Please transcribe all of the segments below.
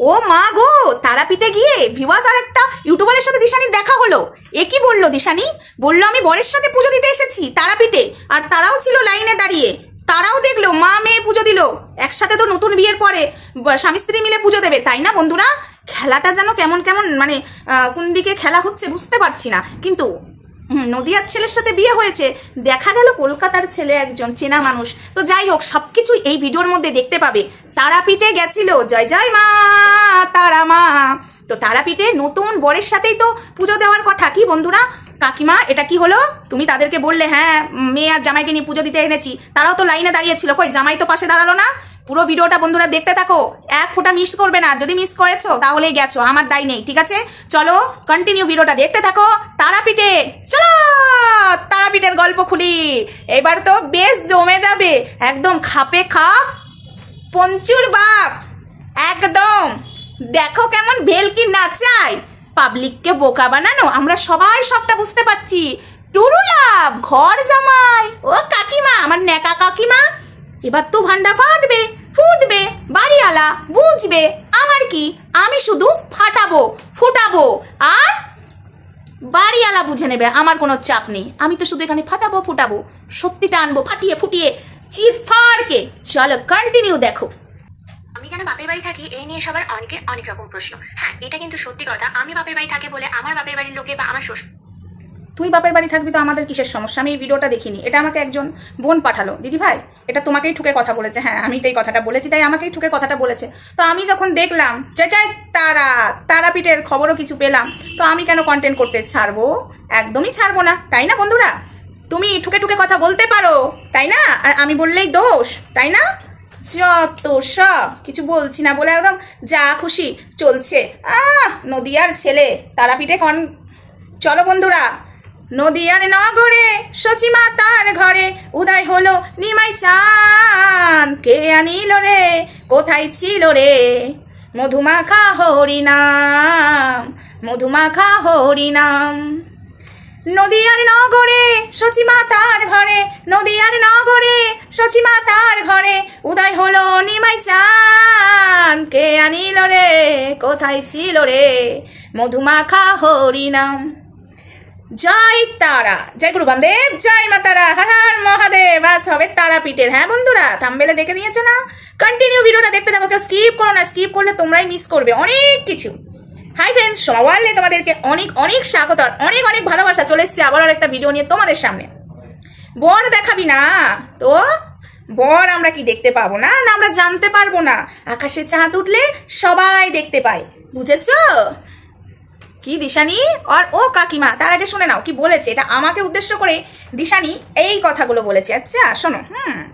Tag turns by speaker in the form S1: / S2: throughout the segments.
S1: ও মা গো, তারাপীঠে গিয়ে ভিউয়ার্স আর একটা ইউটিউবারের সাথে দিশানির দেখা হলো। এ কি বললো দিশানি? বললো আমি বরের সাথে পুজো দিতে এসেছি তারাপীঠে, আর তারাও ছিল লাইনে দাঁড়িয়ে, তারাও দেখলো মা মেয়ে পুজো দিল একসাথে। তো নতুন বিয়ের পরে স্বামী স্ত্রী মিলে পুজো দেবে, তাই না বন্ধুরা? খেলাটা যেন কেমন কেমন মানে কোন দিকে খেলা হচ্ছে বুঝতে পারছি না। কিন্তু নদিয়ার ছেলের সাথে বিয়ে হয়েছে, দেখা গেল কলকাতার ছেলে একজন চেনা মানুষ। তো যাই হোক, সবকিছু এই ভিডিওর মধ্যে দেখতে পাবে। তারাপীঠে গেছিল, জয় জয় মা তারা মা। তো তারাপীঠে নতুন বরের সাথেই তো পুজো দেওয়ার কথা। কি বন্ধুরা, কাকিমা এটা কি হলো? তুমি তাদেরকে বললে হ্যাঁ মেয়ে আর জামাইকে নিয়ে পুজো দিতে এনেছি, তারাও তো লাইনে দাঁড়িয়েছিল, কই জামাই তো পাশে দাঁড়ালো না? পুরো ভিডিওটা বন্ধুরা দেখতে থাকো, এক ফোঁটা মিস করবে না। যদি মিস করেছো তাহলেই গেছো, আমার দায় নেই, ঠিক আছে? চলো কন্টিনিউ ভিডিওটা দেখতে থাকো। তারাপীঠে চলো, তারাপীঠের গল্প খুলি। এবার তো বেশ জমে যাবে, একদম খাপে খাপ পঞ্চুর বাপ একদম। দেখো কেমন ভেলকি নাচায়, পাবলিককে বোকা বানানো। আমরা সবাই সবটা বুঝতে পারছি। টুরুলাভ ঘর জামাই, ও কাকিমা, আমার নেকা কাকিমা, এবার তো ভান্ডা ফাটবে, ফুটবে, বাড়িওয়ালা বুঝবে। আমার কি, আমি শুধু ফাটাবো ফুটাবো আর বাড়িওয়ালা বুঝে নেবে, আমার কোনো চাপ নেই। আমি তো শুধু এখানে ফাটাবো ফুটাবো, সত্যিটা আনবো ফাটিয়ে ফুটিয়ে চিরফাড়কে। চলো কন্টিনিউ দেখো।
S2: আমি কেন বাপের বাড়ি থাকি এই নিয়ে সবার অনেকের অনেক রকম প্রশ্ন। হ্যাঁ, এটা কিন্তু সত্যি কথা। আমি বাপের বাড়ি থাকি বলে আমার বাপের বাড়ির লোকে বা আমার শ্বশুর।
S1: তুই বাপের বাড়ি থাকবি তো আমাদের কিসের সমস্যা? আমি এই ভিডিওটা দেখিনি, এটা আমাকে একজন বোন পাঠালো। দিদি ভাই এটা তোমাকেই ঠুকে কথা বলেছে। হ্যাঁ আমি তো এই কথাটা বলেছি, তাই আমাকেই ঠুকে কথাটা বলেছে। তো আমি যখন দেখলাম যে যাই তারাপীঠের খবরও কিছু পেলাম, তো আমি কেন কন্টেন্ট করতে ছাড়বো? একদমই ছাড়বো না, তাই না বন্ধুরা? তুমি ঠুকে ঠুকে কথা বলতে পারো, তাই না? আর আমি বললেই দোষ, তাই না? যত সব কিছু বলছি না বলে একদম যা খুশি চলছে। নদিয়ার ছেলে তারাপীঠে চলো বন্ধুরা, নদিয়ার নগরে সচিমা তার ঘরে উদয় হলো নিমাই চাঁদ। কে আনিল রে, কোথায় ছিল রে, মধুমাখা হরিনাম, মধুমাখা হরিনাম। নদিয়ার নগরে সচিমা তার ঘরে, নদিয়ার নগরে সচিমা তার ঘরে উদয় হলো নিমাই চাঁদ। কে আনিল রে, কোথায় ছিল রে, মধুমাখা হরিনাম। জয় তারা, জয় গুরু বামদেব, জয় মা তারা, হর হর মহাদেব। আজ হবে তারাপীঠের। হ্যাঁ বন্ধুরা, থাম্বনেলে দেখে নিয়েছো না? কন্টিনিউ ভিডিওটা দেখতে থাকো, কেউ স্কিপ করো না। স্কিপ করলে তোমরাই মিস করবে অনেক কিছু। হাই ফ্রেন্ডস, সবাই তোমাদেরকে অনেক অনেক স্বাগত, অনেক অনেক ভালোবাসা। চলে এসেছি আবার একটা ভিডিও নিয়ে তোমাদের সামনে। বর দেখাবি না তো বর আমরা কি দেখতে পাবো না? না আমরা জানতে পারবো না? আকাশে চাঁদ উঠলে সবাই দেখতে পায়, বুঝেছো? কি দিশানি আর ও কাকিমা, তার আগে শুনে নাও কি বলেছে। এটা আমাকে উদ্দেশ্য করে দিশানি এই কথাগুলো বলেছে। আচ্ছা শোনো,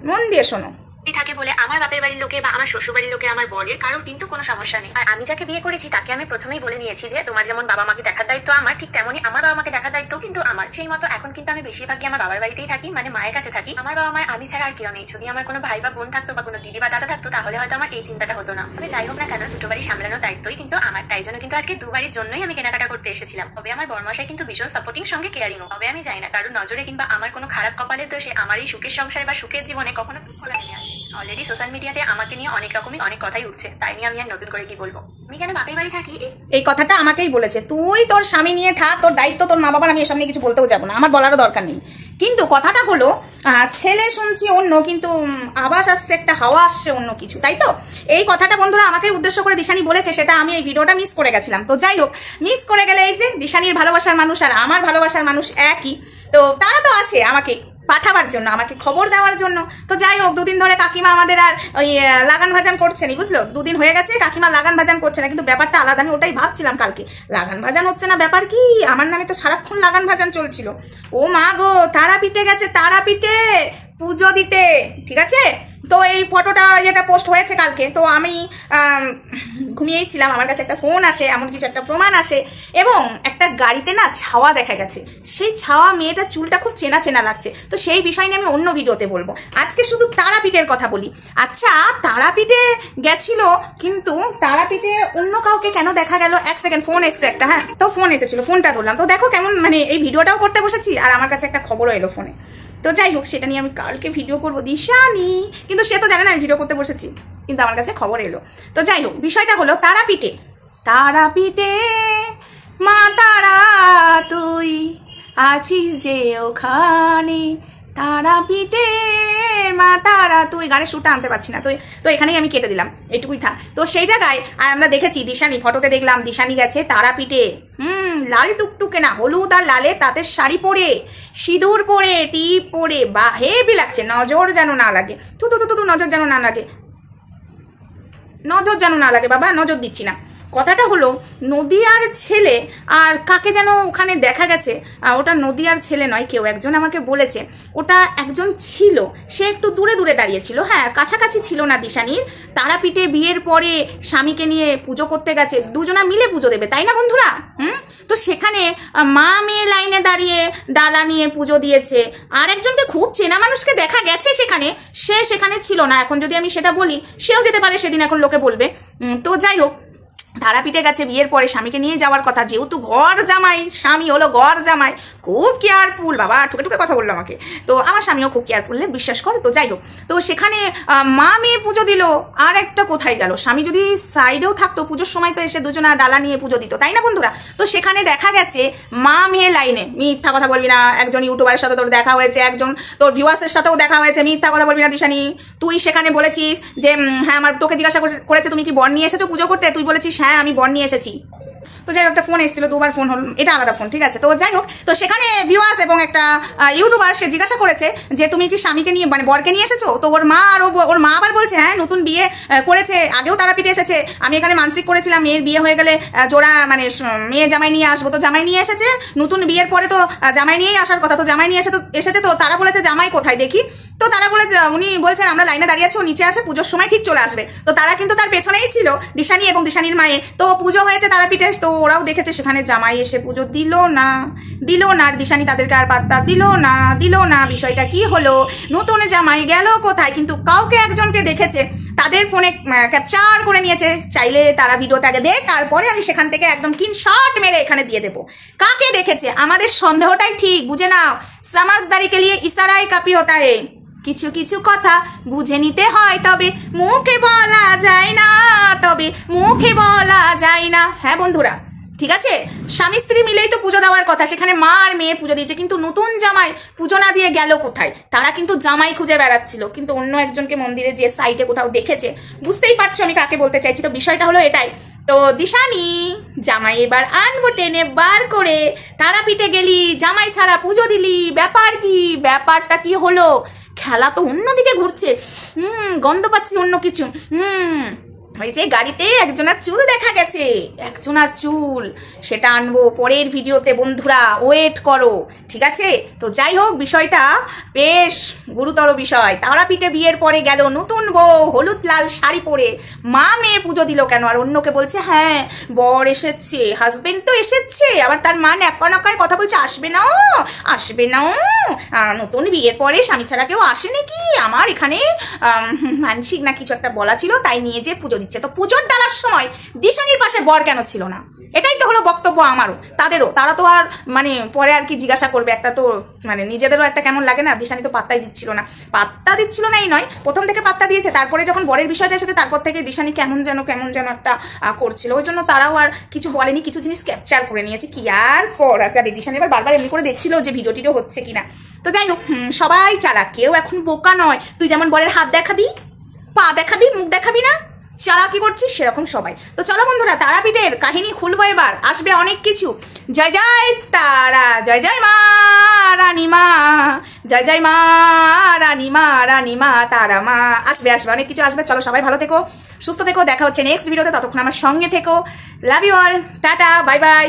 S1: মন দিয়ে শোনো।
S2: থাকে বলে আমার বাপের বাড়ির লোকে বা আমার শ্বশুর বাড়ির লোকে আমার বরের কারোর কিন্তু কোনো সমস্যা নেই। আর আমি যাকে বিয়ে করেছি তাকে আমি প্রথমেই বলে নিয়েছি যে তোমার যেমন বাবা মাকে দেখার দায়িত্ব আমার, ঠিক তেমনই আমার বাবা মাকে দেখার দায়িত্ব কিন্তু আমার। সেই মতো এখন কিন্তু আমি বেশিরভাগই আমার বাবার বাড়িতেই থাকি, মানে মায়ের কাছে থাকি। আমার বাবা মায়ের আমি ছাড়া আর কেউ নেই। যদি আমার কোনো ভাই বা বোন থাকতো বা কোনো দিদি বা দাদা থাকতো তাহলে হয়তো আমার এই চিন্তাটা হতো না। তবে যাই হোক না কেন, দুটো বাড়ি সামলানোর দায়িত্বই কিন্তু আমার। তাই জন্য কিন্তু আজকে দুবাড়ির জন্যই আমি কেনাকাটা করতে এসেছিলাম। তবে আমার বর্মশাই কিন্তু ভীষণ সাপোর্টিং, সঙ্গে কেয়ারিংও। তবে আমি যাই না কারোর নজরে কিংবা আমার কোনো খারাপ কপালের দোষে আমার এই সুখের সংসার বা সুখের জীবনে কখনো খোলা নিয়ে আসে। অলরেডি সোশ্যাল মিডিয়াতে আমাকে নিয়ে অনেক রকমই অনেক কথাই উঠছে, তাই নিয়ে আমি আর নতুন করে কি বলবো। আমি কেন বাপের বাড়ি থাকি
S1: এই কথাটা আমাকেই বলেছে। তুই তোর স্বামী নিয়ে থাক, তোর দায়িত্ব তোর মা বাবার, আমি এসব নিয়ে কিছু বলতেও যাবো না, আমার বলারও দরকার নেই। কিন্তু কথাটা হলো ছেলে শুনছি অন্য, কিন্তু আবাস আসছে একটা, হাওয়া আসছে অন্য কিছু, তাই তো? এই কথাটা বন্ধুরা আমাকে উদ্দেশ্য করে দিশানি বলেছে, সেটা আমি এই ভিডিওটা মিস করে গেছিলাম। তো যাই হোক, মিস করে গেলে এই যে দিশানির ভালোবাসার মানুষ আর আমার ভালোবাসার মানুষ একই, তো তারা তো আছে আমাকে পাঠাবার জন্য, আমাকে খবর দেওয়ার জন্য। তো যাই হোক, দুদিন ধরে কাকিমা আমাদের আর ওই লাগান ভাজান করছে না, বুঝলো? দুদিন হয়ে গেছে কাকিমা লাগান ভাজান করছে না, কিন্তু ব্যাপারটা আলাদা। আমি ওটাই ভাবছিলাম কালকে, লাগান ভাজান হচ্ছে না, ব্যাপার কি? আমার নামে তো সারাক্ষণ লাগান ভাজান চলছিল। ও মা গো, তারাপীঠে গেছে, তারাপীঠে পুজো দিতে, ঠিক আছে? তো এই ফটোটা যেটা পোস্ট হয়েছে কালকে, তো আমি ঘুমিয়েই ছিলাম, আমার কাছে একটা ফোন আসে, এমন কিছু একটা প্রমাণ আসে, এবং একটা গাড়িতে না ছাওয়া দেখা গেছে। সেই ছাওয়া মেয়েটার চুলটা খুব চেনা চেনা লাগছে। তো সেই বিষয় নিয়ে আমি অন্য ভিডিওতে বলবো, আজকে শুধু তারাপীঠের কথা বলি। আচ্ছা, তারাপীঠে গেছিল, কিন্তু তারাপীঠে অন্য কাউকে কেন দেখা গেল? এক সেকেন্ড, ফোন এসছে একটা। হ্যাঁ, তো ফোন এসেছিল, ফোনটা ধরলাম। তো দেখো কেমন, মানে এই ভিডিওটাও করতে বসেছি আর আমার কাছে একটা খবরও এলো ফোনে। তো যাই হোক, সেটা নিয়ে আমি কালকে ভিডিও করবো দিশানি, কিন্তু সে তো জানে না আমি ভিডিও করতে বসেছি, কিন্তু আমার কাছে খবর এলো। তো যাই হোক, বিষয়টা হলো তারাপীঠে, তারাপীঠে মা তারা তুই আছিস যে ওখানে, তারাপীঠে মা তারা তুই, গানের সুরটা আনতে পারছি না, তো এখানেই আমি কেটে দিলাম, এইটুকুই থাক। তো সেই জায়গায় আমরা দেখেছি দিশানি, ফটোতে দেখলাম দিশানি গেছে তারাপীঠে, লাল টুকটুকে না, হলুদ আর লালে তাঁতের শাড়ি পরে, সিঁদুর পরে, টিপ পরে, বা হেভি লাগছে, নজর যেন না লাগে, তু নজর যেন না লাগে, নজর যেন না লাগে বাবা, নজর দিচ্ছি না। কথাটা হলো নদিয়ার ছেলে, আর কাকে যেন ওখানে দেখা গেছে, ওটা নদিয়ার ছেলে নয়, কেউ একজন আমাকে বলেছে ওটা একজন ছিল, সে একটু দূরে দূরে দাঁড়িয়েছিল, হ্যাঁ কাছাকাছি ছিল না দিশানির। তারাপীঠে বিয়ের পরে স্বামীকে নিয়ে পুজো করতে গেছে, দুজনা মিলে পুজো দেবে, তাই না বন্ধুরা? তো সেখানে মা মেয়ে লাইনে দাঁড়িয়ে ডালা নিয়ে পুজো দিয়েছে, আর একজনকে খুব চেনা মানুষকে দেখা গেছে সেখানে, সে সেখানে ছিল না। এখন যদি আমি সেটা বলি সেও যেতে পারে সেদিন, এখন লোকে বলবে। তো যাই হোক, তারাপীঠে গেছে বিয়ের পরে, স্বামীকে নিয়ে যাওয়ার কথা, যেহেতু ঘর জামাই, স্বামী হলো ঘর জামাই, খুব কেয়ারফুল, বাবা ঠুকে ঠুকে কথা বললো আমাকে, তো আমার স্বামীও খুব কেয়ারফুল, বিশ্বাস করে। তো যাই হোক, তো সেখানে মা মেয়ে পুজো দিল, আর একটা কোথায় গেল, স্বামী যদি সাইডেও থাকতো পুজোর সময় তো এসে দুজনা ডালা নিয়ে পুজো দিত, তাই না বন্ধুরা? তো সেখানে দেখা গেছে মা মেয়ে লাইনে, মিথ্যা কথা বলবি না, একজন ইউটিউবারের সাথে তোর দেখা হয়েছে, একজন তোর ভিউয়ার্সের সাথেও দেখা হয়েছে, মিথ্যা কথা বলবি না দিশানি। তুই সেখানে বলেছিস যে হ্যাঁ, আমার তোকে জিজ্ঞাসা করেছে তুমি কি বর নিয়ে এসেছো পুজো করতে, তুই বলেছিস হ্যাঁ আমি বর নিয়ে এসেছি। তো যাই হোক, একটা ফোন এসেছিল, দুবার ফোন হল, এটা আলাদা ফোন, ঠিক আছে। তো যাই হোক, তো সেখানে ভিউয়ার্স এবং একটা ইউটিউবার সে জিজ্ঞাসা করেছে যে তুমি কি স্বামীকে নিয়ে মানে বরকে নিয়ে এসেছো, তো ওর মা আর ওর মা আবার বলছে হ্যাঁ নতুন বিয়ে করেছে, আগেও তারাপীঠে এসেছে, আমি এখানে মানসিক করেছিলাম মেয়ের বিয়ে হয়ে গেলে জোড়া মানে মেয়ে জামাই নিয়ে আসবো, তো জামাই নিয়ে এসেছে, নতুন বিয়ের পরে তো জামাই নিয়েই আসার কথা, তো জামাই নিয়ে এসেছে, তো তারা বলেছে জামাই কোথায় দেখি, তো তারা বলেছে, উনি বলছেন আমরা লাইনে দাঁড়িয়ে আছি, ও নিচে আসে পুজোর সময় ঠিক চলে আসবে। তো তারা কিন্তু তার পেছনেই ছিল, দিশানি এবং দিশানির মায়ে। তো পুজো হয়েছে তারাপীঠে, তো ওরাও দেখেছে সেখানে জামাই এসে পুজো দিল না, আর দিশানি তাদেরকে আর পাত্তা দিল না। বিষয়টা কি হলো, নতুন জামাই গেল কোথায়, কিন্তু কাউকে একজনকে দেখেছে, তাদের ফোনে ক্যাপচার করে নিয়েছে, চাইলে তারা ভিডিওতে আগে দেখ, তারপরে আমি সেখান থেকে একদম স্ক্রিনশট মেরে এখানে দিয়ে দেবো কাকে দেখেছে। আমাদের সন্দেহটাই ঠিক, বুঝে নাও, সমাজদারিকে নিয়ে ইশারায় কাপি হতা হে, কিছু কিছু কথা বুঝে নিতে হয়, তবে মুখে বলা যায় না, হ্যাঁ বন্ধুরা, ঠিক আছে। স্বামী স্ত্রী মিলেই তো পুজো দেওয়ার কথা, সেখানে মা আর মেয়ে পুজো দিয়েছে, কিন্তু নতুন জামাই পুজো না দিয়ে গেল কোথায়? তারা কিন্তু জামাই খুঁজে বেড়াচ্ছিল, কিন্তু অন্য একজনকে মন্দিরে যে সাইডে কোথাও দেখেছে, বুঝতেই পারছো আমি কাকে বলতে চাইছি। তো বিষয়টা হলো এটাই। তো দিশানি, জামাই এবার আনবো টেনে বার করে, তারাপীঠে গেলি জামাই ছাড়া পুজো দিলি, ব্যাপারটা কি হলো? খেলা তো অন্যদিকে ঘুরছে, গন্ধ পাচ্ছি অন্য কিছু। ওই যে গাড়িতে একজনের চুল দেখা গেছে, সেটা আনবো পরের ভিডিওতে, বন্ধুরা ওয়েট করো, ঠিক আছে। তো যাই হোক, বিষয়টা বেশ গুরুতর বিষয়। তারাপীঠে বিয়ের পরে গেল নতুন বউ, হলুদ লাল শাড়ি পরে, মা মেয়ে পুজো দিল কেন? আর অন্যকে বলছে হ্যাঁ বর এসেছে, হাজবেন্ড তো এসেছে, আবার তার মা ন্যাকায় কথা বলছে আসবে না, নতুন বিয়ের পরে স্বামী ছাড়া কেউ আসে নাকি, আমার এখানে মানসিক না কিছু একটা বলা ছিল, তাই নিয়ে যে পুজো দিচ্ছে। তো পুজোর ডালার সময় দিশানির পাশে বর কেন ছিল না? এটাই তো হলো বক্তব্য আমারও, তাদেরও। তারা তো আর মানে পরে আর কি জিজ্ঞাসা করবে, একটা তো মানে নিজেদেরও একটা কেমন লাগে না। দিশানি তো পাত্তা দিচ্ছিল না, এই নয়, প্রথম থেকে পাত্তা দিয়েছে, তারপরে যখন বরের বিষয়টা এসেছে তারপর থেকে দিশানি কেমন যেন একটা করছিল, ওই জন্য তারাও আর কিছু বলেনি, কিছু জিনিস ক্যাপচার করে নিয়েছে, কি আর করা যাবে। দিশানি এবার বারবার এমনি করে দেখছিল যে ভিডিও হচ্ছে কিনা। তো যাই হোক, সবাই চালাক, কেউ এখন বোকা নয়। তুই যেমন বরের হাত দেখাবি, পা দেখাবি, মুখ দেখাবি না, চালাকি করছিস সেরকম সবাই। তো চলো বন্ধুরা, তারাপীঠের কাহিনী খুলবো, এবার আসবে অনেক কিছু। জয় জয় তারা, জয় জয় মা রানী মা, জয় জয় মা রানী মা তারা মা, আসবে অনেক কিছু আসবে। চলো সবাই ভালো থেকো, সুস্থ থেকো, দেখা হচ্ছে নেক্সট ভিডিওতে, ততক্ষণ আমার সঙ্গে থেকো। Love you all, tata, bye by.